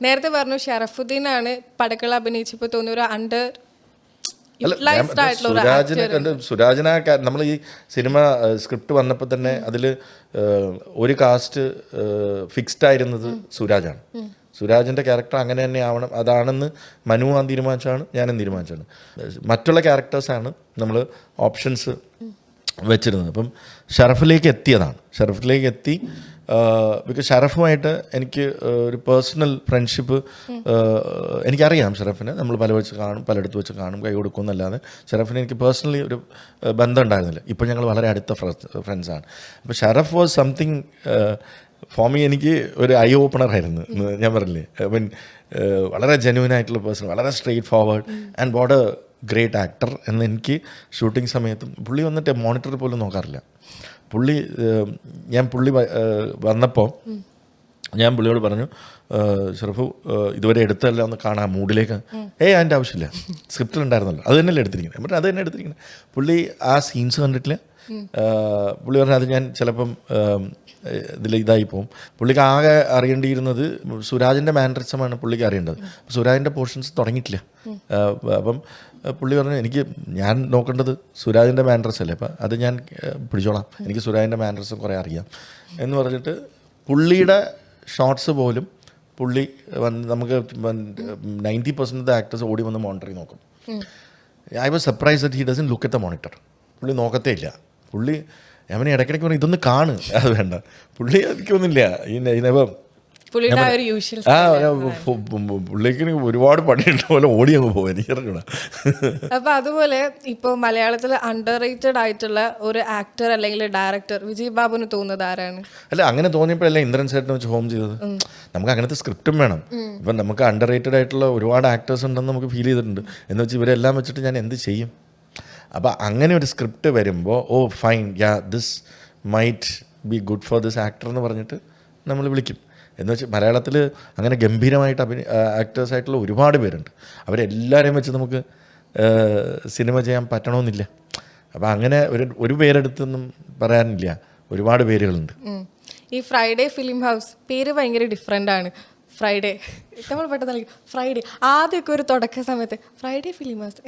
നേരത്തെ പറഞ്ഞു ഷറഫുദ്ദീനാണ് പടക്കള അഭിനയിച്ചപ്പോൾ തോന്നിയ ഒരു അണ്ടർ സുരാജിനെ നമ്മൾ ഈ സിനിമ സ്ക്രിപ്റ്റ് വന്നപ്പോൾ തന്നെ അതിൽ ഒരു കാസ്റ്റ് ഫിക്സ്ഡ് ആയിരുന്നത് സുരാജാണ്. സുരാജിൻ്റെ ക്യാരക്ടർ അങ്ങനെ തന്നെ ആവണം, അതാണെന്ന് മനുവാൻ തീരുമാനിച്ചാണ്, ഞാനും തീരുമാനിച്ചാണ്. മറ്റുള്ള ക്യാരക്ടേഴ്സാണ് നമ്മൾ ഓപ്ഷൻസ് വെച്ചിരുന്നത്. അപ്പം ഷറഫിലേക്ക് എത്തിയതാണ്. ഷറഫിലേക്ക് എത്തി ബിക്കോസ് ഷറഫുമായിട്ട് എനിക്ക് ഒരു പേഴ്സണൽ ഫ്രണ്ട്ഷിപ്പ് എനിക്കറിയാം. ഷറഫിനെ നമ്മൾ പലയിടത്ത് വെച്ച് കാണും, കൈ കൊടുക്കുമെന്നല്ലാതെ ഷറഫിന് എനിക്ക് പേഴ്സണലി ഒരു ബന്ധം ഉണ്ടായിരുന്നില്ല. ഇപ്പോൾ ഞങ്ങൾ വളരെ അടുത്ത ഫ്രണ്ട്സാണ്. അപ്പോൾ Sharaf was something for me. എനിക്ക് ഒരു ഐ ഓപ്പണർ ആയിരുന്നു. ഞാൻ പറഞ്ഞില്ലേ, മീൻ വളരെ ജെന്യുവൻ ആയിട്ടുള്ള പേഴ്സൺ, വളരെ straight forward and what A great actor എന്ന് എനിക്ക് ഷൂട്ടിംഗ് സമയത്തും പുള്ളി വന്നിട്ട് മോണിറ്റർ പോലും നോക്കാറില്ല. പുള്ളി വന്നപ്പോൾ ഞാൻ പുള്ളിയോട് പറഞ്ഞു, ഷറഫു ഇതുവരെ എടുത്തല്ല ഒന്ന് കാണാം മൂഡിലേക്ക്. അതിൻ്റെ ആവശ്യമില്ല, സ്ക്രിപ്റ്റിലുണ്ടായിരുന്നല്ലോ, അത് തന്നെയല്ലേ എടുത്തിരിക്കുന്നത്. എന്നിട്ട് അത് തന്നെ എടുത്തിരിക്കുന്നത്. പുള്ളി ആ സീൻസ് കണ്ടിട്ടില്ല. പുള്ളി പറഞ്ഞാൽ അത് ഞാൻ ചിലപ്പം ഇതായി പോകും. പുള്ളിക്ക് ആകെ അറിയേണ്ടിയിരുന്നത് സുരാജിൻ്റെ മാനറിസമാണ് പുള്ളിക്ക് അറിയേണ്ടത്. സുരാജിൻ്റെ പോർഷൻസ് തുടങ്ങിയിട്ടില്ല. അപ്പം പുള്ളി പറഞ്ഞു, ഞാൻ നോക്കേണ്ടത് സുരാജിൻ്റെ മാനറിസം അല്ലേ, അപ്പം അത് ഞാൻ പിടിച്ചോളാം, എനിക്ക് സുരാജിൻ്റെ മാനറിസം കുറേ അറിയാം എന്ന് പറഞ്ഞിട്ട് പുള്ളിയുടെ ഷോർട്സ് പോലും പുള്ളി നമുക്ക് 90% ഓഫ് ദ ആക്ടേഴ്സ് ഓടി വന്ന് മോണിറ്റർ ചെയ്ത് നോക്കും. I was surprise that he doesn't look at the monitor. പുള്ളി നോക്കത്തേ ഇല്ല. പുള്ളി അവനെ ഇടയ്ക്കിടയ്ക്ക് പറഞ്ഞു, ഇതൊന്ന് കാണ്, അത് വേണ്ട. പുള്ളി എനിക്കൊന്നുമില്ല. പുള്ളിക്ക് ഒരുപാട് പണിയുണ്ട പോലെ ഓടി അങ്ങ് പോകും. എനിക്കറിഞ്ഞൂടാ. അപ്പൊ അതുപോലെ ഇപ്പോൾ മലയാളത്തിൽ അണ്ടർ റേറ്റഡ് ആയിട്ടുള്ള ഒരു ആക്ടർ അല്ലെങ്കിൽ ഡയറക്ടർ വിജയ് ബാബുവിന് തോന്നുന്നത് ആരാണ്? അല്ല, അങ്ങനെ തോന്നിയപ്പോഴല്ലേ ഇന്ദ്രൻ സേട്ടനെ വെച്ച് ഹോം ചെയ്തത്. നമുക്ക് അങ്ങനത്തെ സ്ക്രിപ്റ്റും വേണം. ഇപ്പം നമുക്ക് അണ്ടർ റേറ്റഡ് ആയിട്ടുള്ള ഒരുപാട് ആക്ടേഴ്സ് ഉണ്ടെന്ന് നമുക്ക് ഫീൽ ചെയ്തിട്ടുണ്ട്. എന്ന് വെച്ചാൽ ഇവരെല്ലാം വെച്ചിട്ട് ഞാൻ എന്ത് ചെയ്യും? അപ്പോൾ അങ്ങനെ ഒരു സ്ക്രിപ്റ്റ് വരുമ്പോൾ fine, this might be good for this actor എന്ന് പറഞ്ഞിട്ട് നമ്മൾ വിളിക്കും. എന്ന് വെച്ചാൽ മലയാളത്തിൽ അങ്ങനെ ഗംഭീരമായിട്ട് ആക്ടേഴ്സായിട്ടുള്ള ഒരുപാട് പേരുണ്ട്. അവരെല്ലാവരെയും വെച്ച് നമുക്ക് സിനിമ ചെയ്യാൻ പറ്റണമെന്നില്ല. അപ്പോൾ അങ്ങനെ ഒരു പേരെടുത്തൊന്നും പറയാനില്ല, ഒരുപാട് പേരുകളുണ്ട്. ഈ ഫ്രൈഡേ ഫിലിം ഹൗസ് പേര് ഭയങ്കര ഡിഫറെൻ്റ് ആണ്. ഫ്രൈഡേ നമ്മൾ പെട്ടെന്ന് ഫ്രൈഡേ ആദ്യമൊക്കെ ഒരു തുടക്ക സമയത്ത് ഫ്രൈഡേ ഫിലിം ഹൗസ്,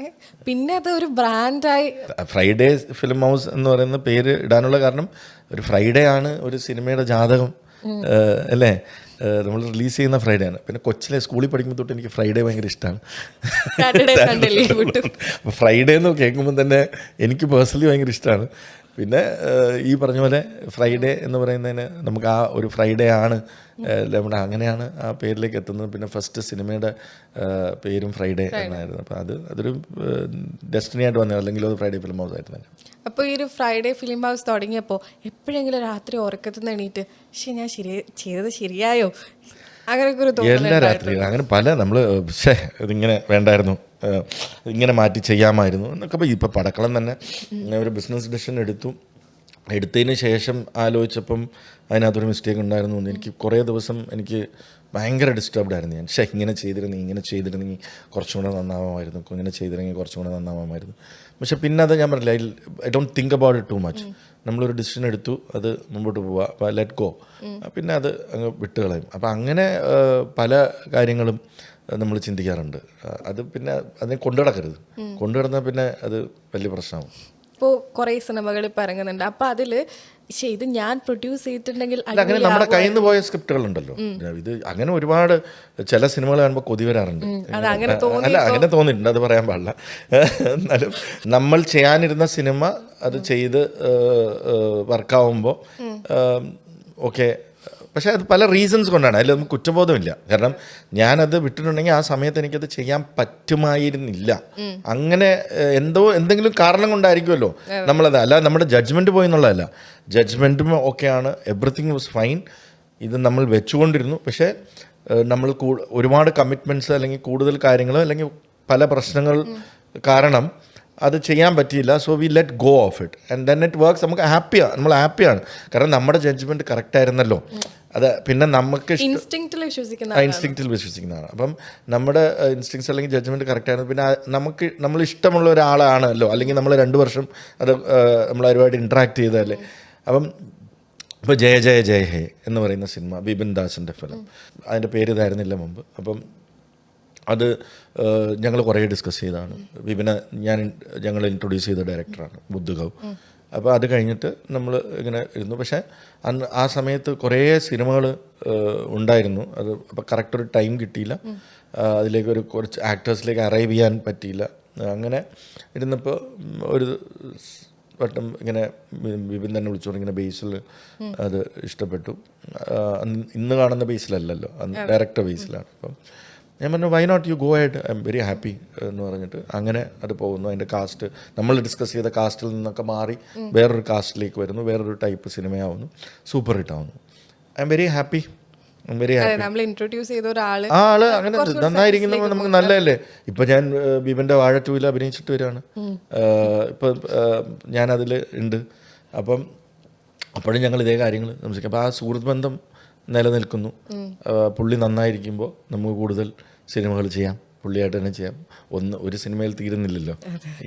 പിന്നെ അത് ഒരു ബ്രാൻഡായി. ഫ്രൈഡേ ഫിലിം ഹൗസ് എന്ന് പറയുന്ന പേര് ഇടാനുള്ള കാരണം ഒരു ഫ്രൈഡേ ആണ് ഒരു സിനിമയുടെ ജാതകം അല്ലേ. നമ്മൾ റിലീസ് ചെയ്യുന്ന ഫ്രൈഡേ ആണ്. പിന്നെ കൊച്ചിലെ സ്കൂളിൽ പഠിക്കുമ്പോൾ തൊട്ട് എനിക്ക് ഫ്രൈഡേ ഭയങ്കര ഇഷ്ടമാണ്. അപ്പോൾ ഫ്രൈഡേ എന്ന് കേൾക്കുമ്പോൾ തന്നെ എനിക്ക് പേഴ്സണലി ഭയങ്കര ഇഷ്ടമാണ്. പിന്നെ ഈ പറഞ്ഞ പോലെ ഫ്രൈഡേ എന്ന് പറയുന്നതിന് നമുക്ക് ആ ഒരു ഫ്രൈഡേ ആണ് നമ്മുടെ അങ്ങനെയാണ് ആ പേരിലേക്ക് എത്തുന്നത്. പിന്നെ ഫസ്റ്റ് സിനിമയുടെ പേരും ഫ്രൈഡേ എന്നായിരുന്നു. അപ്പോൾ അതൊരു ഡെസ്റ്റിനി ആയിട്ട് വന്നത്, അല്ലെങ്കിൽ അത് ഫ്രൈഡേ ഫിലിം ഹൗസ് ആയിട്ട് തന്നെ. അപ്പോൾ ഈ ഒരു ഫ്രൈഡേ ഫിലിം ഹൗസ് തുടങ്ങിയപ്പോൾ എപ്പോഴെങ്കിലും രാത്രി ഉറക്കത്തിൽ നിന്ന് എണീറ്റ് ഞാൻ ചെയ്തത് ശരിയായോ അങ്ങനെയൊക്കെ ഒരു എല്ലാ രാത്രിയും അങ്ങനെ പല നമ്മൾ ഇതിങ്ങനെ വേണ്ടായിരുന്നു, ഇങ്ങനെ മാറ്റി ചെയ്യാമായിരുന്നു എന്നൊക്കെ. ഇപ്പോൾ പടക്കളം തന്നെ ഒരു ബിസിനസ് ഡിസിഷൻ എടുത്തതിന് ശേഷം ആലോചിച്ചപ്പം അതിനകത്തൊരു മിസ്റ്റേക്ക് ഉണ്ടായിരുന്നു. എനിക്ക് കുറേ ദിവസം എനിക്ക് ഭയങ്കര ഡിസ്റ്റർബ്ഡ് ആയിരുന്നു. ഞാൻ ഇങ്ങനെ ചെയ്തിരുന്നെങ്കിൽ കുറച്ചും കൂടെ നന്നാവാമായിരുന്നു, ഇങ്ങനെ ചെയ്തിരുന്നെങ്കിൽ കുറച്ചും കൂടെ നന്നാവാമായിരുന്നു. പക്ഷെ പിന്നെ അത് ഞാൻ പറഞ്ഞില്ല, I don't think about it too much. നമ്മളൊരു ഡിസിഷൻ എടുത്തു, അത് മുമ്പോട്ട് പോവുക, അപ്പോൾ ലെറ്റ് ഗോ, പിന്നെ അത് അങ്ങ് വിട്ടുകളയും. അപ്പോൾ അങ്ങനെ പല കാര്യങ്ങളും നമ്മൾ ചിന്തിക്കാറുണ്ട്. അത് പിന്നെ അതിനെ കൊണ്ടുനടന്നാൽ പിന്നെ അത് വലിയ പ്രശ്നമാകും. ഇപ്പോൾ കുറേ സിനിമകൾ ഇപ്പോൾ ഇറങ്ങുന്നുണ്ട്. അപ്പോൾ അതിൽ ഇത് ഞാൻ പ്രൊഡ്യൂസ് ചെയ്തിട്ടുണ്ടെങ്കിൽ അങ്ങനെ നമ്മുടെ കയ്യിൽ നിന്ന് പോയ സ്ക്രിപ്റ്റുകളുണ്ടല്ലോ. ഇത് അങ്ങനെ ഒരുപാട് ചില സിനിമകൾ കാണുമ്പോൾ കൊതി വരാറുണ്ട്. അല്ല, അങ്ങനെ തോന്നിയിട്ടുണ്ട്, അത് പറയാൻ പാടില്ല. എന്നാലും നമ്മൾ ചെയ്യാനിരുന്ന സിനിമ അത് ചെയ്ത് വർക്കാവുമ്പോൾ ഓക്കെ. പക്ഷേ അത് പല റീസൺസ് കൊണ്ടാണ്, അതിലൊന്നും കുറ്റബോധമില്ല. കാരണം ഞാനത് വിട്ടിട്ടുണ്ടെങ്കിൽ ആ സമയത്ത് എനിക്കത് ചെയ്യാൻ പറ്റുമായിരുന്നില്ല. അങ്ങനെ എന്തെങ്കിലും കാരണം കൊണ്ടായിരിക്കുമല്ലോ നമ്മളത്. അല്ല നമ്മുടെ ജഡ്ജ്മെൻറ്റ് പോയി എന്നുള്ളതല്ല, ജഡ്ജ്മെൻറ്റും ഓക്കെയാണ്, എവറിത്തിങ് വാസ് ഫൈൻ. ഇത് നമ്മൾ വെച്ചുകൊണ്ടിരുന്നു. പക്ഷേ നമ്മൾ ഒരുപാട് കമ്മിറ്റ്മെൻറ്റ്സ് അല്ലെങ്കിൽ കൂടുതൽ കാര്യങ്ങൾ അല്ലെങ്കിൽ പല പ്രശ്നങ്ങൾ കാരണം അത് ചെയ്യാൻ പറ്റിയില്ല. So we let go of it and then it works. നമ്മൾ ഹാപ്പിയാണ് കാരണം നമ്മുടെ ജഡ്ജ്മെൻറ്റ് കറക്റ്റ് ആയിരുന്നല്ലോ. അത് പിന്നെ നമുക്ക് ഇൻസ്റ്റിങ്ക്റ്റിൽ വിശ്വസിക്കുന്നതാണ്. അപ്പം നമ്മുടെ ഇൻസ്റ്റിങ്സ് അല്ലെങ്കിൽ ജഡ്ജ്മെൻറ്റ് കറക്റ്റ് ആയിരുന്നു. പിന്നെ നമ്മൾ ഇഷ്ടമുള്ള ഒരാളാണല്ലോ, അല്ലെങ്കിൽ നമ്മൾ 2 വർഷം അത് നമ്മൾ ഒരുപാട് ഇൻട്രാക്ട് ചെയ്തതല്ലേ. അപ്പം ഇപ്പോൾ ജയ ജയ ജയ ഹേ എന്ന് പറയുന്ന സിനിമ ബിപിൻ ദാസിൻ്റെ ഫിലിം, അതിൻ്റെ പേര് ഇതായിരുന്നില്ല മുമ്പ്. അപ്പം അത് ഞങ്ങൾ കുറേ ഡിസ്കസ് ചെയ്തതാണ്. ബിപിനെ ഞങ്ങൾ ഇൻട്രൊഡ്യൂസ് ചെയ്ത ഡയറക്ടറാണ് ബുദ്ധഗൗ. അപ്പോൾ അത് കഴിഞ്ഞിട്ട് നമ്മൾ ഇങ്ങനെ ഇരുന്നു. പക്ഷേ ആ സമയത്ത് കുറേ സിനിമകൾ ഉണ്ടായിരുന്നു. അത് അപ്പോൾ കറക്റ്റ് ഒരു ടൈം കിട്ടിയില്ല, അതിലേക്ക് കുറച്ച് ആക്ടേഴ്സിലേക്ക് അറൈവ് ചെയ്യാൻ പറ്റിയില്ല. അങ്ങനെ ഇരുന്നപ്പോൾ ഒരു വട്ടം ഇങ്ങനെ ബിപിൻ തന്നെ വിളിച്ചു, ഇങ്ങനെ ബേസിൽ അത് ഇഷ്ടപ്പെട്ടു. ഇന്ന് കാണുന്ന ബേസിലല്ലല്ലോ, ഡയറക്ടർ ബേസിലാണ്. അപ്പം ഞാൻ പറഞ്ഞു why not you go ahead, I'm very happy എന്ന് പറഞ്ഞിട്ട് അങ്ങനെ അത് പോകുന്നു. അതിൻ്റെ കാസ്റ്റ് നമ്മൾ ഡിസ്കസ് ചെയ്ത കാസ്റ്റിൽ നിന്നൊക്കെ മാറി വേറൊരു കാസ്റ്റിലേക്ക് വരുന്നു, വേറൊരു ടൈപ്പ് സിനിമയാവുന്നു, സൂപ്പർ ഹിറ്റ് ആവുന്നു. I M very happy, I M very happy. നമ്മൾ ഇൻട്രൊഡ്യൂസ് ചെയ്ത ഒരാൾ അങ്ങനെ നന്നായിരിക്കുമ്പോൾ നമുക്ക് നല്ലതല്ലേ. ഇപ്പം ഞാൻ ബിപിൻ്റെ വാഴ 2 അഭിനയിച്ചിട്ട് വരികയാണ്. ഇപ്പം ഞാനതിൽ ഉണ്ട്. അപ്പം അപ്പോഴും ഞങ്ങൾ ഇതേ കാര്യങ്ങൾ സംസാരിക്കും. അപ്പോൾ ആ സുഹൃത്ത് ബന്ധം നിലനിൽക്കുന്നു. പുള്ളി നന്നായിരിക്കുമ്പോൾ നമുക്ക് കൂടുതൽ സിനിമകൾ ചെയ്യാം, പുള്ളിയായിട്ട് തന്നെ ചെയ്യാം. ഒരു സിനിമയിൽ തീരുന്നില്ലല്ലോ,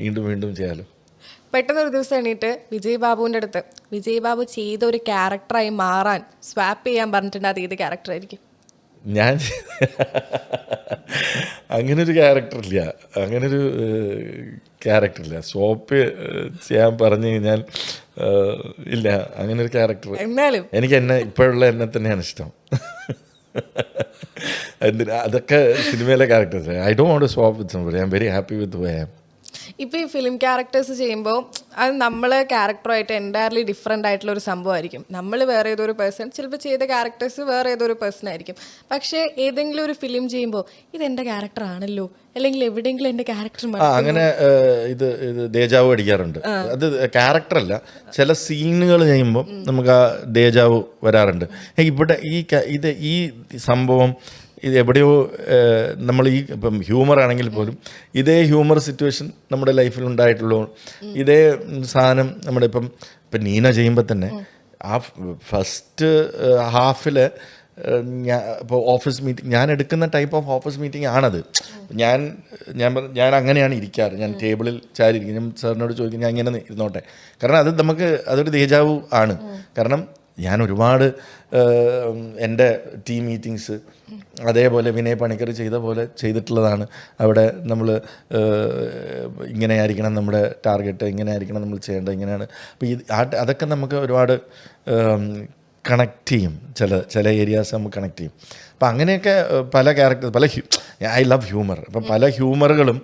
വീണ്ടും വീണ്ടും ചെയ്യാമല്ലോ. പെട്ടെന്നൊരു ദിവസം എണീറ്റ് വിജയ് ബാബുവിൻ്റെ അടുത്ത് വിജയ് ബാബു ചെയ്ത ഒരു ക്യാരക്ടറായി മാറാൻ സ്വാപ്പ് ചെയ്യാൻ പറഞ്ഞിട്ടുണ്ട്, അത് ഏത് ക്യാരക്ടറായിരിക്കും? ഞാൻ അങ്ങനൊരു ക്യാരക്ടറില്ല, അങ്ങനൊരു ക്യാരക്ടറില്ല. സ്വാപ്പ് ചെയ്യാൻ പറഞ്ഞു കഴിഞ്ഞാൽ ഇല്ല, അങ്ങനൊരു ക്യാരക്ടർ. എന്നാലും എനിക്ക് ഇപ്പോഴുള്ള എന്നെ തന്നെയാണ് ഇഷ്ടം. അതൊക്കെ സിനിമയിലെ characters. I don't want to swap with somebody. I am very happy with who I am. ഇപ്പോൾ ഈ ഫിലിം ക്യാരക്ടേഴ്സ് ചെയ്യുമ്പോൾ അത് നമ്മൾ ക്യാരക്ടറുമായിട്ട് എൻറ്റയർലി ഡിഫറെൻ്റ് ആയിട്ടുള്ള ഒരു സംഭവമായിരിക്കും. നമ്മൾ വേറെ ഏതൊരു പേഴ്സൺ, ചിലപ്പോൾ ചെയ്ത ക്യാരക്ടേഴ്സ് വേറെ ഏതൊരു പേഴ്സൺ ആയിരിക്കും. പക്ഷേ ഏതെങ്കിലും ഒരു ഫിലിം ചെയ്യുമ്പോൾ ഇതെൻ്റെ ക്യാരക്ടർ ആണല്ലോ, അല്ലെങ്കിൽ എവിടെയെങ്കിലും എൻ്റെ ക്യാരക്ടർ അങ്ങനെ ഇത് ദേജാവ് അടിക്കാറുണ്ട്. അത് ക്യാരക്ടറല്ല, ചില സീനുകൾ ചെയ്യുമ്പോൾ നമുക്ക് ആ ദേജാവ് വരാറുണ്ട്. ഇവിടെ ഈ സംഭവം ഇത് എവിടെയോ നമ്മൾ ഇപ്പം ഹ്യൂമർ ആണെങ്കിൽ പോലും ഇതേ ഹ്യൂമർ സിറ്റുവേഷൻ നമ്മുടെ ലൈഫിൽ ഉണ്ടായിട്ടുള്ളൂ. ഇതേ സാധനം നമ്മുടെ ഇപ്പം നീന ചെയ്യുമ്പോൾ തന്നെ ആ ഫസ്റ്റ് ഹാഫിൽ ഇപ്പോൾ ഓഫീസ് മീറ്റിംഗ്, ഞാൻ എടുക്കുന്ന ടൈപ്പ് ഓഫ് ഓഫീസ് മീറ്റിംഗ് ആണത്. ഞാൻ അങ്ങനെയാണ് ഇരിക്കാറ്. ഞാൻ ടേബിളിൽ ചാരിയിരിക്കും. ഞാൻ സാറിനോട് ചോദിക്കും ഞാൻ ഇങ്ങനെ ഇരുന്നോട്ടെ, കാരണം അത് നമുക്ക് അതൊരു ദേജാവു ആണ്. കാരണം ഞാൻ ഒരുപാട് എൻ്റെ ടീം മീറ്റിങ്സ് അതേപോലെ വിനയ് പണിക്കർ ചെയ്ത പോലെ ചെയ്തിട്ടുള്ളതാണ്. അവിടെ നമ്മൾ ഇങ്ങനെയായിരിക്കണം നമ്മുടെ ടാർഗറ്റ്, ഇങ്ങനെയായിരിക്കണം നമ്മൾ ചെയ്യേണ്ടത്, ഇങ്ങനെയാണ്. അപ്പോൾ അതൊക്കെ നമുക്ക് ഒരുപാട് കണക്ട് ചെയ്യും, ചില ഏരിയാസ് നമുക്ക് കണക്ട് ചെയ്യും. അപ്പം അങ്ങനെയൊക്കെ പല ക്യാരക്ടേഴ്സ്, ഐ ലവ് ഹ്യൂമർ. അപ്പം പല ഹ്യൂമറുകളും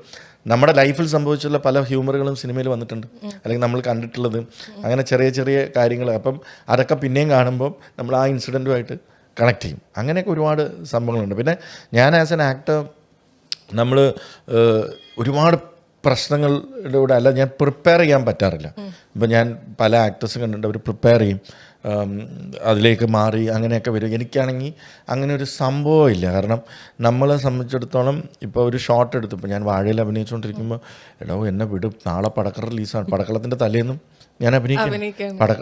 നമ്മുടെ ലൈഫിൽ സംഭവിച്ചുള്ള പല ഹ്യൂമറുകളും സിനിമയിൽ വന്നിട്ടുണ്ട്, അല്ലെങ്കിൽ നമ്മൾ കണ്ടിട്ടുള്ളത്. അങ്ങനെ ചെറിയ ചെറിയ കാര്യങ്ങൾ, അപ്പം അതൊക്കെ പിന്നെയും കാണുമ്പോൾ നമ്മൾ ആ ഇൻസിഡൻറ്റുമായിട്ട് കണക്ട് ചെയ്യും. അങ്ങനെയൊക്കെ ഒരുപാട് സംഭവങ്ങളുണ്ട്. പിന്നെ ഞാൻ ആസ് എൻ ആക്ടർ നമ്മൾ ഒരുപാട് പ്രശ്നങ്ങളുടെ അല്ല, ഞാൻ പ്രിപ്പയർ ചെയ്യാൻ പറ്റാറില്ല. ഇപ്പം ഞാൻ പല ആക്ടേഴ്സ് കണ്ടിട്ടുണ്ട്, അവർ പ്രിപ്പയർ ചെയ്യും, അതിലേക്ക് മാറി അങ്ങനെയൊക്കെ വരും. എനിക്കാണെങ്കിൽ അങ്ങനെ ഒരു സംഭവമില്ല. കാരണം നമ്മളെ സംബന്ധിച്ചിടത്തോളം ഇപ്പോൾ ഒരു ഷോട്ട് എടുത്തു, ഇപ്പോൾ ഞാൻ വാഴയിൽ അഭിനയിച്ചുകൊണ്ടിരിക്കുമ്പോൾ എടോ എന്നെ വിടും, നാളെ പടക്ക റിലീസാണ്, പടക്കളത്തിൻ്റെ തലേന്നും ഞാൻ അഭിനയിക്കും.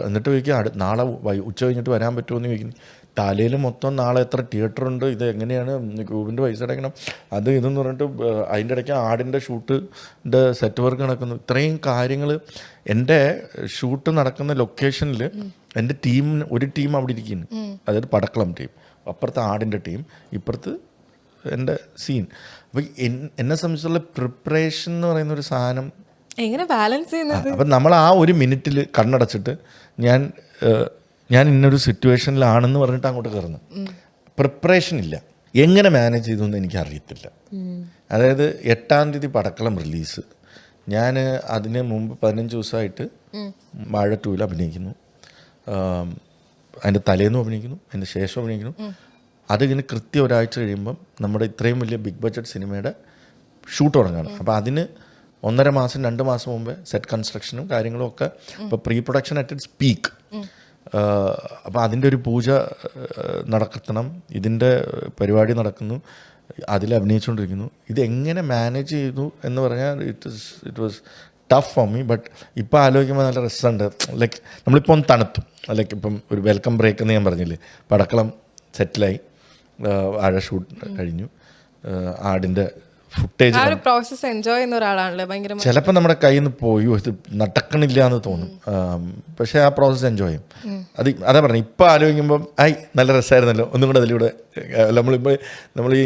എന്നിട്ട് ചോദിക്കും നാളെ ഉച്ച കഴിഞ്ഞിട്ട് വരാൻ പറ്റുമോ എന്ന് ചോദിക്കുന്നു. തലയിൽ മൊത്തം നാളെ എത്ര തിയേറ്ററുണ്ട്, ഇത് എങ്ങനെയാണ് ക്യൂബിൻ്റെ പൈസ അടയ്ക്കണം, അത് ഇതെന്ന് പറഞ്ഞിട്ട് അതിൻ്റെ ഇടയ്ക്ക് ആടിൻ്റെ ഷൂട്ടിൻ്റെ സെറ്റ് വർക്ക് നടക്കുന്നു. ഇത്രയും കാര്യങ്ങൾ. എൻ്റെ ഷൂട്ട് നടക്കുന്ന ലൊക്കേഷനിൽ എൻ്റെ ഒരു ടീം അവിടെ ഇരിക്കുന്നു, അതായത് പടക്കളം ടീം, അപ്പുറത്ത് ആടിൻ്റെ ടീം, ഇപ്പുറത്ത് എൻ്റെ സീൻ. അപ്പോൾ എന്നെ സംബന്ധിച്ചുള്ള പ്രിപ്പറേഷൻ എന്ന് പറയുന്ന ഒരു സാധനം എങ്ങനെ ബാലൻസ് ചെയ്യുന്നത്? അപ്പം നമ്മൾ ആ ഒരു മിനിറ്റിൽ കണ്ണടച്ചിട്ട് ഞാൻ ഇന്നൊരു സിറ്റുവേഷനിലാണെന്ന് പറഞ്ഞിട്ട് അങ്ങോട്ട് കയറുന്നു. പ്രിപ്പറേഷൻ ഇല്ല. എങ്ങനെ മാനേജ് ചെയ്തു എന്ന് എനിക്കറിയത്തില്ല. അതായത് 8-ാം തീയതി പടക്കളം റിലീസ്, ഞാൻ അതിന് മുമ്പ് 15 ദിവസമായിട്ട് വാഴ 2 അഭിനയിക്കുന്നു, അതിൻ്റെ തലേന്നും അഭിനയിക്കുന്നു, അതിൻ്റെ ശേഷം അഭിനയിക്കുന്നു. അതിങ്ങനെ കൃത്യം ഒരാഴ്ച കഴിയുമ്പം നമ്മുടെ ഇത്രയും വലിയ ബിഗ് ബഡ്ജറ്റ് സിനിമയുടെ ഷൂട്ട് തുടങ്ങുകയാണ്. അപ്പോൾ അതിന് 1.5 മാസം 2 മാസം മുമ്പേ സെറ്റ് കൺസ്ട്രക്ഷനും കാര്യങ്ങളും ഒക്കെ, ഇപ്പോൾ pre production at its peak. അപ്പോൾ അതിൻ്റെ ഒരു പൂജ നടത്തണം, ഇതിൻ്റെ പരിപാടി നടക്കുന്നു, അതിൽ അഭിനയിച്ചുകൊണ്ടിരിക്കുന്നു. ഇതെങ്ങനെ മാനേജ് ചെയ്തു എന്ന് പറഞ്ഞാൽ it was tough for me. But ഇപ്പോൾ ആലോചിക്കുമ്പോൾ നല്ല രസമുണ്ട്. ലൈക്ക് നമ്മളിപ്പോൾ ഒന്ന് തണുത്തു, ലൈക്ക് ഇപ്പം ഒരു വെൽക്കം ബ്രേക്ക് എന്ന് ഞാൻ പറഞ്ഞില്ലേ, പടക്കളം സെറ്റിലായി, വാഴ ഷൂട്ട് കഴിഞ്ഞു, ആടിൻ്റെ ഫുട്ടേജ് ആ ഒരു പ്രോസസ്സ് എൻജോയ് ചെയ്യുന്ന ഒരാളാണല്ലേ ഭയങ്കര. ചിലപ്പോൾ നമ്മുടെ കയ്യിൽ നിന്ന് പോയോ ഇത് നടക്കണില്ല എന്ന് തോന്നും, പക്ഷേ ആ പ്രോസസ്സ് എൻജോയ് ചെയ്യും. അതാ പറഞ്ഞു, ഇപ്പം ആലോചിക്കുമ്പം നല്ല രസമായിരുന്നല്ലോ ഒന്നും കൂടെ അതിലൂടെ. നമ്മൾ ഈ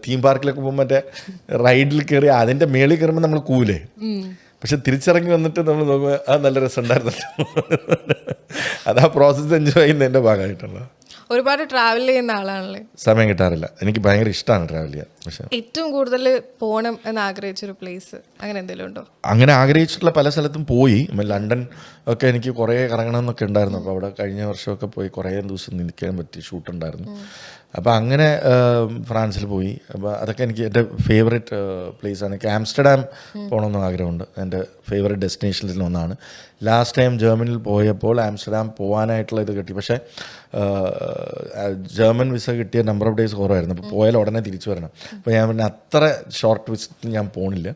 തീം പാർക്കിലൊക്കെ പോകുമ്പോൾ മറ്റേ റൈഡിൽ കയറി അതിൻ്റെ മേളിൽ കയറുമ്പോൾ നമ്മൾ കൂലേ, പക്ഷെ തിരിച്ചിറങ്ങി വന്നിട്ട് നമ്മൾ നോക്കുമ്പോൾ നല്ല രസം ഉണ്ടായിരുന്നല്ലോ. അത് ആ പ്രോസസ്സ് എൻജോയ് ചെയ്യുന്നതിൻ്റെ ഭാഗമായിട്ടുള്ള. ഒരുപാട് ട്രാവൽ ചെയ്യുന്ന ആളാണല്ലേ? സമയം കിട്ടാറില്ല, എനിക്ക് ഭയങ്കര ഇഷ്ടമാണ് ട്രാവൽ ചെയ്യാൻ. പക്ഷേ ഏറ്റവും കൂടുതൽ പോകണം എന്ന് ആഗ്രഹിച്ചൊരു പ്ലേസ് അങ്ങനെ എന്തെങ്കിലും ഉണ്ടോ? അങ്ങനെ ആഗ്രഹിച്ചിട്ടുള്ള പല സ്ഥലത്തും പോയി. ലണ്ടൻ ഒക്കെ എനിക്ക് കുറേ കറങ്ങണം എന്നൊക്കെ ഉണ്ടായിരുന്നു. അപ്പോൾ അവിടെ കഴിഞ്ഞ വർഷമൊക്കെ പോയി കുറേ ദിവസം നിൽക്കാൻ പറ്റി, ഷൂട്ടുണ്ടായിരുന്നു. അപ്പോൾ അങ്ങനെ ഫ്രാൻസിൽ പോയി. അപ്പോൾ അതൊക്കെ എനിക്ക് എൻ്റെ ഫേവറേറ്റ് പ്ലേസാണ്. എനിക്ക് ആംസ്റ്റർഡാം പോകണമെന്ന് ആഗ്രഹമുണ്ട്, എൻ്റെ ഫേവറേറ്റ് ഡെസ്റ്റിനേഷൻസിൽ ഒന്നാണ്. ലാസ്റ്റ് ടൈം ജർമ്മനിയിൽ പോയപ്പോൾ ആംസ്റ്റർഡാം പോകാനായിട്ടുള്ള ഇത് കിട്ടി, പക്ഷേ ജർമ്മൻ വിസ കിട്ടിയ നമ്പർ ഓഫ് ഡേയ്സ് കുറവായിരുന്നു. അപ്പോൾ പോയാൽ ഉടനെ തിരിച്ചു വരണം. അപ്പോൾ ഞാൻ പിന്നെ അത്ര ഷോർട്ട് വിസിറ്റിൽ ഞാൻ പോണില്ല,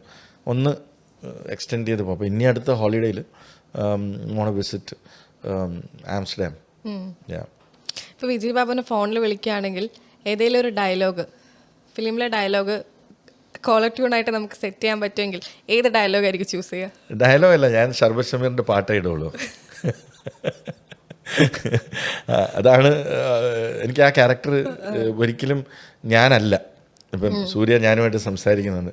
ഒന്ന് എക്സ്റ്റെൻഡ് ചെയ്ത് പോകും. അപ്പോൾ ഇനി അടുത്ത ഹോളിഡേയിൽ മോണ വിസിറ്റ് ആംസ്റ്റർഡാം. ഇപ്പോൾ വിജയ് ബാബുവിനെ ഫോണിൽ വിളിക്കുകയാണെങ്കിൽ ഏതെങ്കിലും ഒരു ഡയലോഗ്, ഫിലിമിലെ ഡയലോഗ് കോളർ ട്യൂണായിട്ട് നമുക്ക് സെറ്റ് ചെയ്യാൻ പറ്റുമെങ്കിൽ ഏത് ഡയലോഗ് ആയിരിക്കും ചൂസ് ചെയ്യുക? ഡയലോഗല്ല, ഞാൻ ഷർബത് ഷമീറിൻ്റെ പാട്ടേ ഇടുള്ളൂ. അതാണ് എനിക്ക് ആ ക്യാരക്ടർ ഒരിക്കലും ഞാനല്ല. ഇപ്പം സൂര്യ ഞാനുമായിട്ട് സംസാരിക്കുന്നുണ്ട്,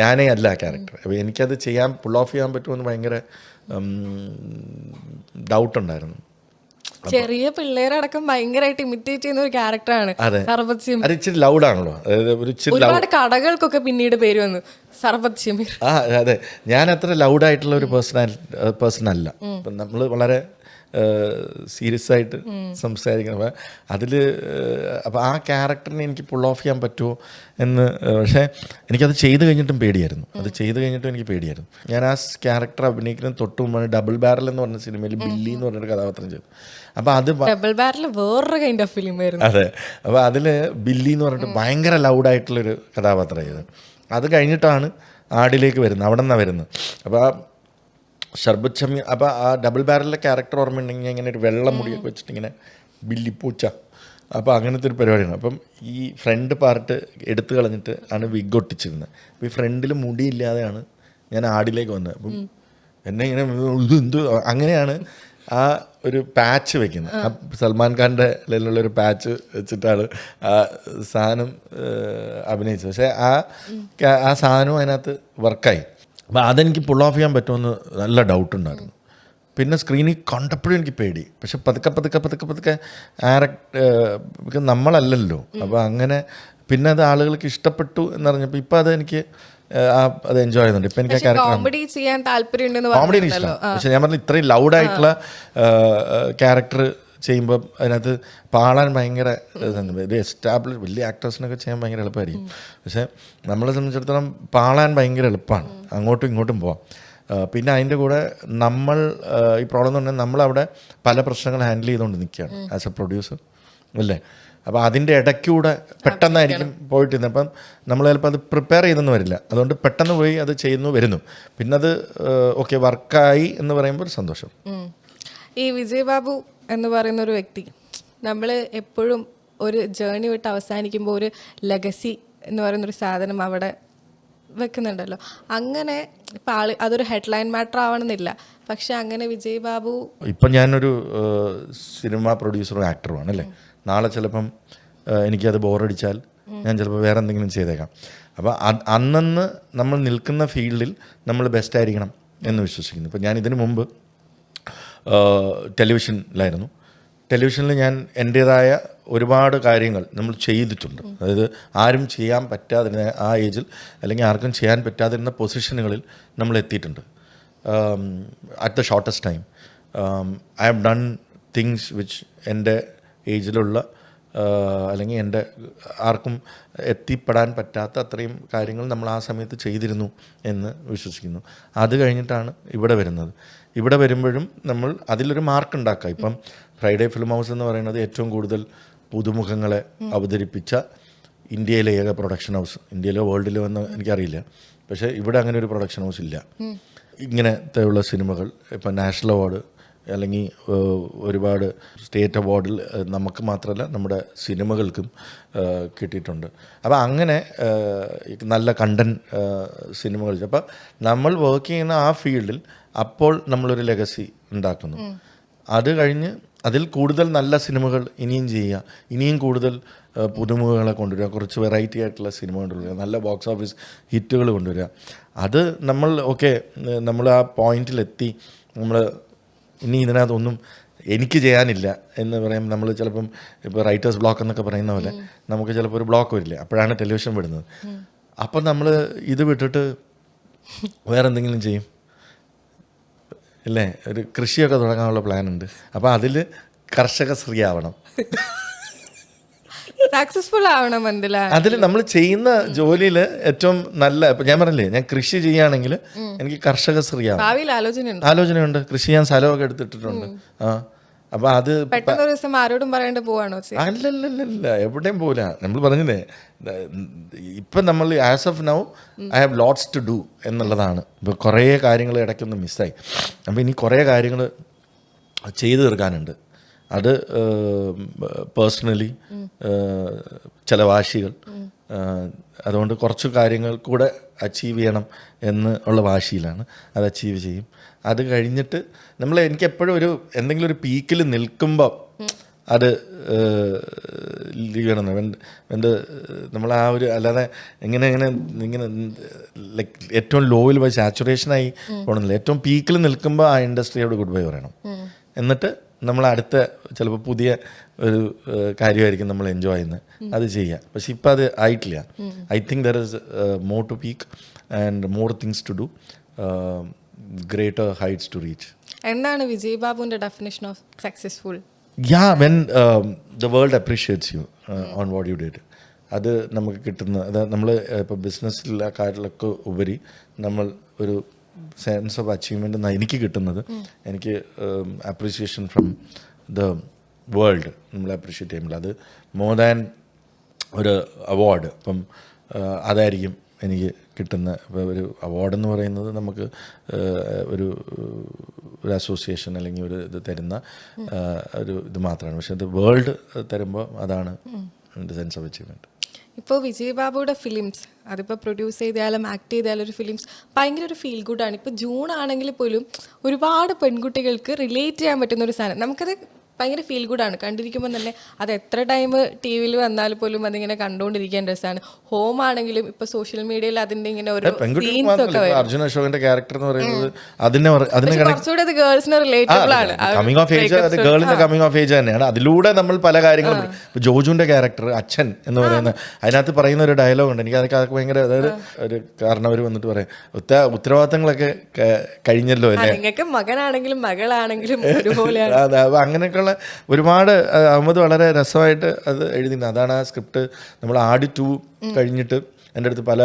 ഞാനേ അല്ല ആ ക്യാരക്ടർ. അപ്പോൾ എനിക്കത് പുൾ ഓഫ് ചെയ്യാൻ പറ്റുമെന്ന് ഭയങ്കര ഡൗട്ടുണ്ടായിരുന്നു. ചെറിയ പിള്ളേരടക്കം ഭയങ്കരമായിട്ട് ഇമിറ്റേറ്റ് ചെയ്യുന്ന ഒരു ക്യാരക്ടറാണ് സർബത് ഷമീർ. അത് ഇച്ചിരി ലൗഡാണല്ലോ, ഒരുപാട് കടകൾക്കൊക്കെ പിന്നീട് പേര് വന്നു സർബത് ഷമീർ. അതെ, ഞാൻ അത്ര ലൗഡായിട്ടുള്ള ഒരു പേഴ്സൺ അല്ല. ഇപ്പം നമ്മൾ വളരെ സീരിയസ് ആയിട്ട് സംസാരിക്കണം. അപ്പം അപ്പോൾ ആ ക്യാരക്ടറിനെ എനിക്ക് പുൾ ഓഫ് ചെയ്യാൻ പറ്റുമോ എന്ന്. പക്ഷേ എനിക്കത് ചെയ്ത് കഴിഞ്ഞിട്ടും പേടിയായിരുന്നു. എനിക്ക് പേടിയായിരുന്നു. ഞാൻ ആ ക്യാരക്ടർ അഭിനയിക്കുന്ന തൊട്ട് മുമ്പാണ് ഡബിൾ ബാരൽ എന്ന് പറഞ്ഞ സിനിമയിൽ ബില്ലി എന്ന് പറഞ്ഞൊരു കഥാപാത്രം ചെയ്തു. അപ്പോൾ അത് ഡബിൾ ബാരൽ വേറൊരു കൈൻഡ് ഓഫ് ഫിലിം ആയിരുന്നു. അതെ, അപ്പോൾ അതിൽ ബില്ലി എന്ന് പറഞ്ഞിട്ട് ഭയങ്കര ലൗഡായിട്ടുള്ളൊരു കഥാപാത്രം ചെയ്തത്. അത് കഴിഞ്ഞിട്ടാണ് ആടിലേക്ക് വരുന്നത്, അവിടെ നിന്നാണ് വരുന്നത്. അപ്പോൾ ആ ഷർബത് ഷമീർ, അപ്പോൾ ആ ഡബിൾ ബാരലിലെ ക്യാരക്ടർ ഓർമ്മയുണ്ടെങ്കിൽ ഇങ്ങനെ ഒരു വെള്ള മുടിയൊക്കെ വെച്ചിട്ട് ഇങ്ങനെ ബില്ലിപ്പൂച്ച, അപ്പോൾ അങ്ങനത്തെ ഒരു പരിപാടിയാണ്. അപ്പം ഈ ഫ്രണ്ട് പാർട്ട് എടുത്തു കളഞ്ഞിട്ട് ആണ് വിഗ് ഒട്ടിച്ചിരുന്നത്. അപ്പോൾ ഈ ഫ്രണ്ടിൽ മുടിയില്ലാതെയാണ് ഞാൻ ആടിലേക്ക് വന്നത്. അപ്പം എന്നെ ഇങ്ങനെ ഇത് അങ്ങനെയാണ് ആ ഒരു പാച്ച് വെക്കുന്നത്. ആ സൽമാൻ ഖാൻ്റെ ഒരു പാച്ച് വെച്ചിട്ടാണ് ആ സാധനം അഭിനയിച്ചത്. പക്ഷേ ആ സാധനവും അതിനകത്ത് വർക്കായി. അപ്പോൾ അതെനിക്ക് പുൾ ഓഫ് ചെയ്യാൻ പറ്റുമെന്ന് നല്ല ഡൗട്ടുണ്ടായിരുന്നു. പിന്നെ സ്ക്രീനിൽ കണ്ടപ്പോഴും എനിക്ക് പേടി. പക്ഷെ പതുക്കെ നമ്മളല്ലല്ലോ. അപ്പോൾ അങ്ങനെ പിന്നെ അത് ആളുകൾക്ക് ഇഷ്ടപ്പെട്ടു എന്നറിഞ്ഞപ്പോൾ ഇപ്പം അത് എനിക്ക് അത് എൻജോയ് ചെയ്യുന്നുണ്ട്. ഇപ്പം എനിക്ക് ആ ക്യാരക്ടർ കോമഡി ചെയ്യാൻ താല്പര്യമുണ്ടെന്ന് കോമഡിയാണ് ഇഷ്ടം. പക്ഷെ ഞാൻ പറഞ്ഞു ഇത്രയും ലൗഡായിട്ടുള്ള ക്യാരക്ടർ ചെയ്യുമ്പോൾ അതിനകത്ത് പാടാൻ ഭയങ്കര ഒരു എസ്റ്റാബ്ലിഷ് വലിയ ആക്ടേഴ്സിനൊക്കെ ചെയ്യാൻ ഭയങ്കര എളുപ്പമായിരിക്കും. പക്ഷേ നമ്മളെ സംബന്ധിച്ചിടത്തോളം പാടാൻ ഭയങ്കര എളുപ്പമാണ്, അങ്ങോട്ടും ഇങ്ങോട്ടും പോവാം. പിന്നെ അതിൻ്റെ കൂടെ നമ്മൾ ഈ പ്രോബ്ലം എന്ന് പറഞ്ഞാൽ നമ്മളവിടെ പല പ്രശ്നങ്ങൾ ഹാൻഡിൽ ചെയ്തുകൊണ്ട് നിൽക്കുകയാണ് ആസ് എ പ്രൊഡ്യൂസർ അല്ലേ. അപ്പോൾ അതിൻ്റെ ഇടയ്ക്കൂടെ പെട്ടെന്നായിരിക്കും പോയിട്ടിരുന്നത്. അപ്പം നമ്മൾ ചിലപ്പോൾ അത് പ്രിപ്പയർ ചെയ്തെന്ന് വരില്ല, അതുകൊണ്ട് പെട്ടെന്ന് പോയി അത് ചെയ്യുന്നു വരുന്നു. പിന്നെ അത് ഓക്കെ വർക്കായി എന്ന് പറയുമ്പോൾ ഒരു സന്തോഷം. ഈ വിജയ് ബാബു എന്ന് പറയുന്ന ഒരു വ്യക്തി, നമ്മൾ എപ്പോഴും ഒരു ജേണി വിട്ട് അവസാനിക്കുമ്പോൾ ഒരു ലെഗസി എന്ന് പറയുന്നൊരു സാധനം അവിടെ വെക്കുന്നുണ്ടല്ലോ. അങ്ങനെ ഇപ്പം അതൊരു ഹെഡ്ലൈൻ മാറ്റർ ആവണമെന്നില്ല, പക്ഷെ അങ്ങനെ വിജയ് ബാബു ഇപ്പം ഞാനൊരു സിനിമ പ്രൊഡ്യൂസറും ആക്ടറുമാണ് അല്ലേ. നാളെ ചിലപ്പം എനിക്കത് ബോറടിച്ചാൽ ഞാൻ ചിലപ്പോൾ വേറെ എന്തെങ്കിലും ചെയ്തേക്കാം. അപ്പോൾ അന്നന്ന് നമ്മൾ നിൽക്കുന്ന ഫീൽഡിൽ നമ്മൾ ബെസ്റ്റ് ആയിരിക്കണം എന്ന് വിശ്വസിക്കുന്നു. ഇപ്പം ഞാൻ ഇതിനു മുമ്പ് ടെലിവിഷനിലായിരുന്നു. ടെലിവിഷനിൽ ഞാൻ എൻ്റേതായ ഒരുപാട് കാര്യങ്ങൾ നമ്മൾ ചെയ്തിട്ടുണ്ട്. അതായത് ആരും ചെയ്യാൻ പറ്റാതിരുന്ന ആ ഏജിൽ അല്ലെങ്കിൽ ആർക്കും ചെയ്യാൻ പറ്റാതിരുന്ന പൊസിഷനുകളിൽ നമ്മൾ എത്തിയിട്ടുണ്ട്. At the shortest time I have done things which എൻ്റെ ഏജിലുള്ള അല്ലെങ്കിൽ എൻ്റെ ആർക്കും എത്തിപ്പെടാൻ പറ്റാത്ത അത്രയും കാര്യങ്ങൾ നമ്മൾ ആ സമയത്ത് ചെയ്തിരുന്നു എന്ന് വിശ്വസിക്കുന്നു. അത് കഴിഞ്ഞിട്ടാണ് ഇവിടെ വരുന്നത്. ഇവിടെ വരുമ്പോഴും നമ്മൾ അതിലൊരു മാർക്ക് ഉണ്ടാക്കുക. ഇപ്പം ഫ്രൈഡേ ഫിലിം ഹൗസ് എന്ന് പറയുന്നത് ഏറ്റവും കൂടുതൽ പുതുമുഖങ്ങളെ അവതരിപ്പിച്ച ഇന്ത്യയിലെ ഏക പ്രൊഡക്ഷൻ ഹൗസ്, ഇന്ത്യയിലോ വേൾഡിലോ എന്ന് എനിക്കറിയില്ല, പക്ഷേ ഇവിടെ അങ്ങനെ ഒരു പ്രൊഡക്ഷൻ ഹൗസ് ഇല്ല. ഇങ്ങനത്തെ ഉള്ള സിനിമകൾ ഇപ്പം നാഷണൽ അവാർഡ് അല്ലെങ്കിൽ ഒരുപാട് സ്റ്റേറ്റ് അവാർഡിൽ നമുക്ക് മാത്രമല്ല നമ്മുടെ സിനിമകൾക്കും കിട്ടിയിട്ടുണ്ട്. അപ്പോൾ അങ്ങനെ നല്ല കണ്ടൻറ് സിനിമകൾ. അപ്പോൾ നമ്മൾ വർക്ക് ചെയ്യുന്ന ആ ഫീൽഡിൽ അപ്പോൾ നമ്മളൊരു ലെഗസി ഉണ്ടാക്കുന്നു. അത് കഴിഞ്ഞ് അതിൽ കൂടുതൽ നല്ല സിനിമകൾ ഇനിയും ചെയ്യുക, ഇനിയും കൂടുതൽ പുതുമുഖങ്ങളെ കൊണ്ടുവരിക, കുറച്ച് വെറൈറ്റി ആയിട്ടുള്ള സിനിമ കൊണ്ടുവരിക, നല്ല ബോക്സ് ഓഫീസ് ഹിറ്റുകൾ കൊണ്ടുവരിക. അത് നമ്മൾ നമ്മൾ ആ പോയിന്റിലെത്തി നമ്മൾ ഇനി ഇതിനകത്തൊന്നും എനിക്ക് ചെയ്യാനില്ല എന്ന് പറയും. നമ്മൾ ചിലപ്പം ഇപ്പോൾ റൈറ്റേഴ്സ് ബ്ലോക്ക് എന്നൊക്കെ പറയുന്ന പോലെ നമുക്ക് ചിലപ്പോൾ ഒരു ബ്ലോക്ക് വരില്ലേ, അപ്പോഴാണ് ടെലിവിഷൻ വിടുന്നത്. അപ്പം നമ്മൾ ഇത് വിട്ടിട്ട് വേറെ എന്തെങ്കിലും ചെയ്യും ഇല്ലേ. ഒരു കൃഷിയൊക്കെ തുടങ്ങാനുള്ള പ്ലാൻ ഉണ്ട്. അപ്പോൾ അതിൽ കർഷക സ്ത്രീ ആവണം, സക്സസ്ഫുൾ ആവണം. അതിൽ നമ്മൾ ചെയ്യുന്ന ജോലിയിൽ ഏറ്റവും നല്ല. ഇപ്പം ഞാൻ പറഞ്ഞില്ലേ, ഞാൻ കൃഷി ചെയ്യുകയാണെങ്കിൽ എനിക്ക് കർഷക സ്ത്രീ ആവണം. ആലോചനയുണ്ട്. കൃഷി ചെയ്യാൻ സ്ഥലമൊക്കെ എടുത്തിട്ടുണ്ട്. അപ്പോൾ അത് പെട്ടെന്ന് ഒരു ദിവസം ആരോടും പറയേണ്ട പോവാണോ? അല്ലല്ലല്ല, എവിടെയും പോകില്ല. നമ്മൾ പറഞ്ഞില്ലേ, ഇപ്പം നമ്മൾ as of now I have lots to do എന്നുള്ളതാണ്. ഇപ്പോൾ കുറേ കാര്യങ്ങൾ ഇടയ്ക്കൊന്ന് മിസ്സായി. അപ്പോൾ ഇനി കുറേ കാര്യങ്ങൾ ചെയ്തു തീർക്കാനുണ്ട്. അത് പേഴ്സണലി ചില വാശികൾ, അതുകൊണ്ട് കുറച്ച് കാര്യങ്ങൾ കൂടെ അച്ചീവ് ചെയ്യണം എന്ന് ഉള്ള വാശിയിലാണ്. അത് അച്ചീവ് ചെയ്യും. അത് കഴിഞ്ഞിട്ട് എനിക്ക് എപ്പോഴും എന്തെങ്കിലും ഒരു പീക്കിൽ നിൽക്കുമ്പോൾ അത് ലീവ് ചെയ്യണം. നമ്മൾ ആ ഒരു, അല്ലാതെ ഇങ്ങനെ ലൈക്ക് ഏറ്റവും ലോയിൽ പോയി സാച്ചുറേഷനായി പോകണമെന്നില്ല. ഏറ്റവും പീക്കിൽ നിൽക്കുമ്പോൾ ആ ഇൻഡസ്ട്രിയോട് ഗുഡ് ബൈ പറയണം. എന്നിട്ട് നമ്മൾ അടുത്ത ചിലപ്പോൾ പുതിയ ഒരു കാര്യമായിരിക്കും നമ്മൾ എൻജോയ് ചെയ്യുന്നത്, അത് ചെയ്യുക. പക്ഷെ ഇപ്പം അത് ആയിട്ടില്ല. I think there is more to peak and more things to do, greater heights to reach. എന്താണ് വിജയ് ബാബുവിന്റെ definition of successful? Yeah, when the world appreciates you on what you did. അത് നമുക്ക് കിട്ടുന്ന, അത് നമ്മൾ ഇപ്പോൾ ബിസിനസ്സിലെ കാര്യങ്ങളൊക്കെ ഉപരി നമ്മൾ ഒരു സെൻസ് ഓഫ് അച്ചീവ്മെൻ്റ് എനിക്ക് കിട്ടുന്നത്, എനിക്ക് അപ്രീസിയേഷൻ ഫ്രം ദ വേൾഡ് നമ്മൾ അപ്രീഷിയേറ്റ് ചെയ്യുമ്പോൾ അത് മോർ ദാൻ ഒരു അവാർഡ്. ഇപ്പം അതായിരിക്കും എനിക്ക് കിട്ടുന്ന. ഇപ്പോൾ ഒരു അവാർഡെന്ന് പറയുന്നത് നമുക്ക് ഒരു അസോസിയേഷൻ അല്ലെങ്കിൽ ഒരു ഇത് തരുന്ന ഒരു ഇത് മാത്രമാണ്. പക്ഷെ അത് വേൾഡ് തരുമ്പോൾ അതാണ് എൻ്റെ സെൻസ് ഓഫ് അച്ചീവ്മെൻറ്റ്. ഇപ്പോൾ വിജയ് ബാബുയുടെ ഫിലിംസ്, അതിപ്പോൾ പ്രൊഡ്യൂസ് ചെയ്താലും ആക്ട് ചെയ്താലും ഒരു ഫിലിംസ് ഭയങ്കര ഒരു ഫീൽ ഗുഡാണ്. ഇപ്പോൾ ജൂൺ ആണെങ്കിൽ പോലും ഒരുപാട് പെൺകുട്ടികൾക്ക് റിലേറ്റ് ചെയ്യാൻ പറ്റുന്ന ഒരു സാധനം. നമുക്കത് ഭയങ്കര ഫീൽ ഗുഡാണ് കണ്ടിരിക്കുമ്പോൾ തന്നെ. അത് എത്ര ടൈം ടി വിയിൽ വന്നാൽ പോലും അതിങ്ങനെ കണ്ടുകൊണ്ടിരിക്കാൻ രസമാണ്. ഹോം ആണെങ്കിലും ഇപ്പോൾ സോഷ്യൽ മീഡിയയിൽ അതിൻ്റെ ഇങ്ങനെ ഓരോ സീൻസ് ഒക്കെ വരും. അർജുൻ അശോകന്റെ ക്യാരക്ടർ എന്ന് പറയുന്നത് കുറച്ചുകൂടെ അത് ഗേൾസിന് റിലേറ്റബിൾ ആണ്. കമ്മിങ് ഓഫ് ഏജ്, അത് ഗേളിന്റെ കമ്മിങ് ഓഫ് ഏജ് തന്നെയാണ്. അതിലൂടെ നമ്മൾ പല കാര്യങ്ങളും, ജോജുവിന്റെ ക്യാരക്ടർ അച്ഛൻ എന്ന് പറയുന്ന അതിനകത്ത് പറയുന്ന ഒരു ഡയലോഗ് ഉണ്ട്. എനിക്ക് അതൊക്കെ ഭയങ്കര, അതായത് ഒരു കാരണവർ വന്നിട്ട് പറയാം, ഉത്തരവാദിത്തങ്ങളൊക്കെ കഴിഞ്ഞല്ലോ അല്ലേ, നിങ്ങൾക്ക് മകനാണെങ്കിലും മകളാണെങ്കിലും ഒരുപോലെയാണ്. അങ്ങനെയൊക്കെയുള്ള ഒരുപാട്. അഹമ്മദ് വളരെ രസമായിട്ട് അത് എഴുതിയിരുന്നു. അതാണ് ആ സ്ക്രിപ്റ്റ്. നമ്മൾ ആട് 2 കഴിഞ്ഞിട്ട് എൻ്റെ അടുത്ത് പല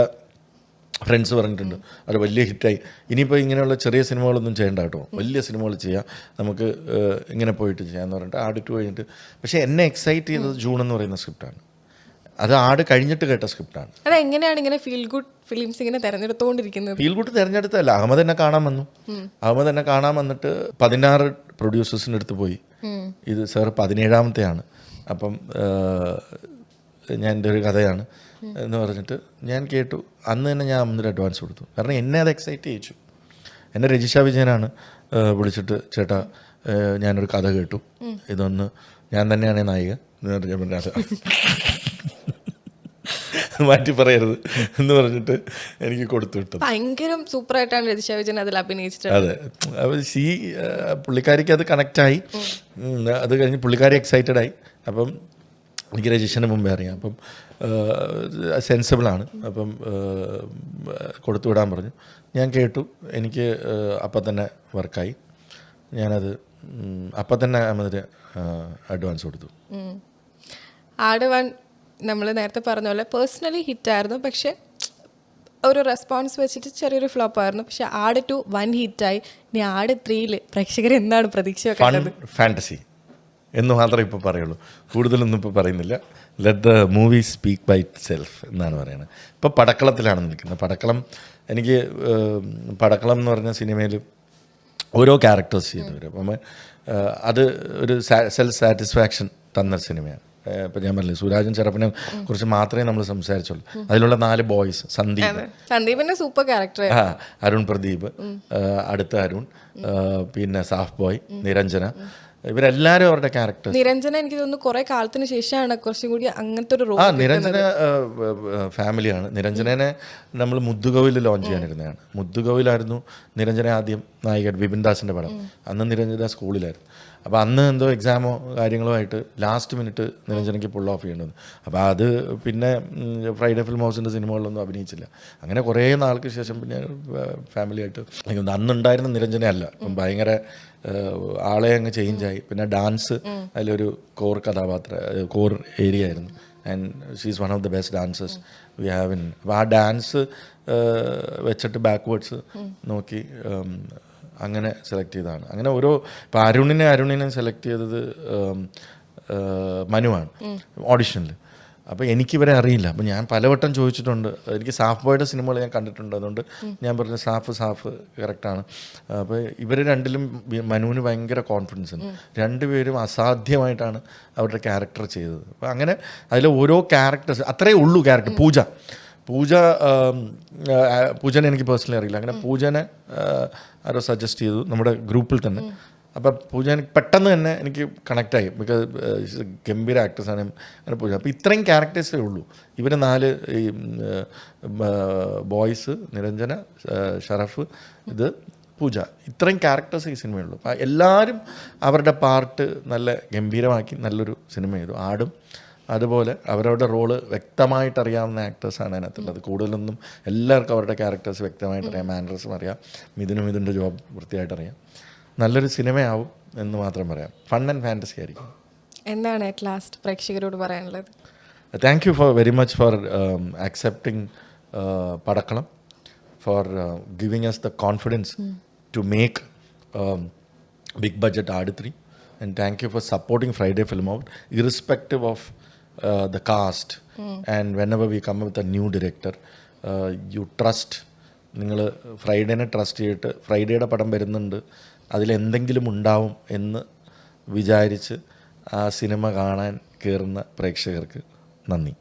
ഫ്രണ്ട്സ് പറഞ്ഞിട്ടുണ്ട് അത് വലിയ ഹിറ്റായി, ഇനിയിപ്പോൾ ഇങ്ങനെയുള്ള ചെറിയ സിനിമകളൊന്നും ചെയ്യേണ്ട കേട്ടോ, വലിയ സിനിമകൾ ചെയ്യാം, നമുക്ക് ഇങ്ങനെ പോയിട്ട് ചെയ്യാമെന്ന് പറഞ്ഞിട്ട് ആട് 2 കഴിഞ്ഞിട്ട്. പക്ഷേ എന്നെ എക്സൈറ്റ് ചെയ്തത് ജൂൺ എന്ന് പറയുന്ന സ്ക്രിപ്റ്റാണ്. അത് ആട് കഴിഞ്ഞിട്ട് കേട്ട സ്ക്രിപ്റ്റാണ്. അതെങ്ങനെയാണ് ഇങ്ങനെ ഫീൽ ഗുഡ് ഫിലിംസ് ഇങ്ങനെ തിരഞ്ഞെടുത്തുകൊണ്ടിരിക്കുന്നത്? ഫീൽ ഗുഡ് തിരഞ്ഞെടുത്തല്ല, അഹമ്മദ് എന്നെ കാണാൻ വന്നു. അഹമ്മദ് എന്നെ കാണാൻ വന്നിട്ട് 16 പ്രൊഡ്യൂസേഴ്സിൻ്റെ അടുത്ത് പോയി. ഇത് സാർ 17ാമത്തെയാണ്, അപ്പം ഞാൻ എൻ്റെ ഒരു കഥയാണ് എന്ന് പറഞ്ഞിട്ട് ഞാൻ കേട്ടു. അന്ന് തന്നെ ഞാൻ അമ്മൊരു അഡ്വാൻസ് കൊടുത്തു. കാരണം എന്നെ അത് എക്സൈറ്റ് ചെയ്യിച്ചു. എന്നെ രജിഷ വിജയനാണ് വിളിച്ചിട്ട്, ചേട്ടാ ഞാനൊരു കഥ കേട്ടു, ഇതൊന്ന് ഞാൻ തന്നെയാണ് നായിക എന്ന് പറഞ്ഞാൽ മാറ്റി പറയരുത് എന്ന് പറഞ്ഞിട്ട് എനിക്ക് കൊടുത്തു വിട്ടത്. ഭയങ്കര സൂപ്പറായിട്ടാണ് രജിഷ വിജയൻ അതിൽ അഭിനയിച്ചിട്ട്. അതെ, അപ്പോൾ പുള്ളിക്കാരിക്ക് അത് കണക്റ്റായി. അത് കഴിഞ്ഞ് പുള്ളിക്കാരി എക്സൈറ്റഡ് ആയി. അപ്പം എനിക്ക് രജിഷന് മുമ്പേ അറിയാം. അപ്പം സെൻസിബിളാണ്. അപ്പം കൊടുത്തു വിടാൻ പറഞ്ഞു. ഞാൻ കേട്ടു. എനിക്ക് അപ്പം തന്നെ വർക്കായി. ഞാനത് അപ്പം തന്നെ അതിന് അഡ്വാൻസ് കൊടുത്തു. ആട് 1 നമ്മൾ നേരത്തെ പറഞ്ഞ പോലെ പേഴ്സണലി ഹിറ്റായിരുന്നു. പക്ഷേ ഒരു റെസ്പോൺസ് വെച്ചിട്ട് ചെറിയൊരു ഫ്ലോപ്പ് ആയിരുന്നു. പക്ഷെ ആട് 2 1 ഹിറ്റായി. ഇനി ആട് 3 പ്രേക്ഷകർ എന്താണ് പ്രതീക്ഷ വെക്കുന്നത്? ഫാൻറ്റസി എന്ന് മാത്രമേ ഇപ്പോൾ പറയുള്ളൂ, കൂടുതലൊന്നും ഇപ്പോൾ പറയുന്നില്ല. Let the movie speak by itself എന്നാണ് പറയുന്നത്. ഇപ്പോൾ പടക്കളത്തിലാണ് നിൽക്കുന്നത്. എനിക്ക് പടക്കളം എന്ന് പറഞ്ഞ സിനിമയിൽ ഓരോ ക്യാരക്ടേഴ്സ് ചെയ്തവർ. അപ്പം അത് ഒരു സെൽഫ് സാറ്റിസ്ഫാക്ഷൻ തന്ന സിനിമയാണ്. ഇപ്പം ഞാൻ പറഞ്ഞില്ലേ, സുരാജും ചെറുപ്പനെ കുറിച്ച് മാത്രമേ നമ്മൾ സംസാരിച്ചുള്ളൂ. അതിലുള്ള 4 ബോയ്സ്, സന്ദീപിന്റെ സൂപ്പർ ക്യാരക്ടർ, അരുൺ പ്രദീപ്, അടുത്ത അരുൺ, പിന്നെ സാഫ് ബോയ്, നിരഞ്ജന, ഇവരെല്ലാവരും അവരുടെ ക്യാരക്ടേഴ്സ്. നിരഞ്ജന എനിക്ക് തോന്നുന്നു കുറെ കാലത്തിന് ശേഷമാണ് കുറച്ചും കൂടി അങ്ങനത്തെ ഒരു റോൾ. നിരഞ്ജന ഫാമിലിയാണ്. നിരഞ്ജനെ നമ്മൾ മുദ്ദുകോവിൽ ലോഞ്ച് ചെയ്യാനിരുന്നതാണ്. മുദ്ദുകോവിലായിരുന്നു നിരഞ്ജന ആദ്യം നായിക, ബിപിൻ ദാസിൻ്റെ പടം. അന്ന് നിരഞ്ജന സ്കൂളിലായിരുന്നു. അപ്പോൾ അന്ന് എന്തോ എക്സാമോ കാര്യങ്ങളോ ആയിട്ട് ലാസ്റ്റ് മിനിറ്റ് നിരഞ്ജനയ്ക്ക് പുൾ ഓഫ് ചെയ്യേണ്ടത്. അപ്പോൾ അത് പിന്നെ ഫ്രൈഡേ ഫിലിം ഹൗസിൻ്റെ സിനിമകളിലൊന്നും അഭിനയിച്ചില്ല. അങ്ങനെ കുറേ നാൾക്ക് ശേഷം പിന്നെ ഫാമിലിയായിട്ട് അന്നുണ്ടായിരുന്ന നിരഞ്ജന അല്ല, ഇപ്പം ഭയങ്കര ആളെ അങ്ങ് ചേഞ്ചായി. പിന്നെ ഡാൻസ് അതിലൊരു കോർ ഏരിയ ആയിരുന്നു. And she's one of the best dancers we have in. അപ്പോൾ ആ ഡാൻസ് വെച്ചിട്ട് ബാക്ക്വേർഡ്സ് നോക്കി അങ്ങനെ സെലക്ട് ചെയ്തതാണ്. അങ്ങനെ ഓരോ ഇപ്പോൾ അരുണിനെ സെലക്ട് ചെയ്തത് മനുവാണ് ഓഡിഷനിൽ. അപ്പോൾ എനിക്കിവരെ അറിയില്ല. അപ്പോൾ ഞാൻ പലവട്ടം ചോദിച്ചിട്ടുണ്ട്. എനിക്ക് സാഫ് ബോയുടെ സിനിമകൾ ഞാൻ കണ്ടിട്ടുണ്ട്. അതുകൊണ്ട് ഞാൻ പറഞ്ഞു സാഫ് കറക്റ്റാണ്. അപ്പോൾ ഇവർ രണ്ടിലും മനുവിന് ഭയങ്കര കോൺഫിഡൻസ് ഉണ്ട്. രണ്ടുപേരും അസാധ്യമായിട്ടാണ് അവരുടെ ക്യാരക്ടർ ചെയ്തത്. അപ്പോൾ അങ്ങനെ അതിൽ ഓരോ ക്യാരക്ടേഴ്സ് അത്രയേ ഉള്ളൂ. ക്യാരക്ടർ പൂജനെ എനിക്ക് പേഴ്സണലി അറിയില്ല. അങ്ങനെ പൂജനെ ആരോ സജസ്റ്റ് ചെയ്തു നമ്മുടെ ഗ്രൂപ്പിൽ തന്നെ. അപ്പം പൂജ എനിക്ക് പെട്ടെന്ന് തന്നെ എനിക്ക് കണക്റ്റായി. ബിക്കോസ് ഗംഭീര ആക്ടേഴ്സാണ് അങ്ങനെ പൂജ. അപ്പോൾ ഇത്രയും ക്യാരക്ടേഴ്സേ ഉള്ളൂ. ഇവർ 4 ഈ ബോയ്സ്, നിരഞ്ജന, ഷറഫ്, ഇത് പൂജ, ഇത്രയും ക്യാരക്ടേഴ്സ് ഈ സിനിമയുള്ളൂ. അപ്പോൾ എല്ലാവരും അവരുടെ പാർട്ട് നല്ല ഗംഭീരമാക്കി നല്ലൊരു സിനിമ ചെയ്തു. ആടും അതുപോലെ അവരവരുടെ റോള് വ്യക്തമായിട്ട് അറിയാവുന്ന ആക്ടേഴ്സാണ് അതിനകത്തുള്ളത്. കൂടുതലൊന്നും എല്ലാവർക്കും അവരുടെ ക്യാരക്ടേഴ്സ് വ്യക്തമായിട്ട് അറിയാം. മാനറസും അറിയാം. മിഥുൻ്റെ ജോബ് വൃത്തിയായിട്ട് അറിയാം. നല്ലൊരു സിനിമയാവും എന്ന് മാത്രം പറയാം. ഫൺ ആൻഡ് ഫാൻറ്റസി ആയിരിക്കും. എന്താണ് അറ്റ് ലാസ്റ്റ് പ്രേക്ഷകരോട് പറയാനുള്ളത്? Thank you very much for accepting Padakkalam, for giving us the confidence to make big budget Aadu 3, and thank you for supporting Friday Film Out irrespective of the cast, and whenever we come up with a new director, you trust. നിങ്ങൾ ഫ്രൈഡേനെ trust ചെയ്തിട്ട് ഫ്രൈഡേയുടെ പടം വരുന്നുണ്ട്, അതിലെന്തെങ്കിലും ഉണ്ടാവും എന്ന് വിചാരിച്ച് ആ cinema കാണാൻ കയറുന്ന പ്രേക്ഷകർക്ക് നന്ദി.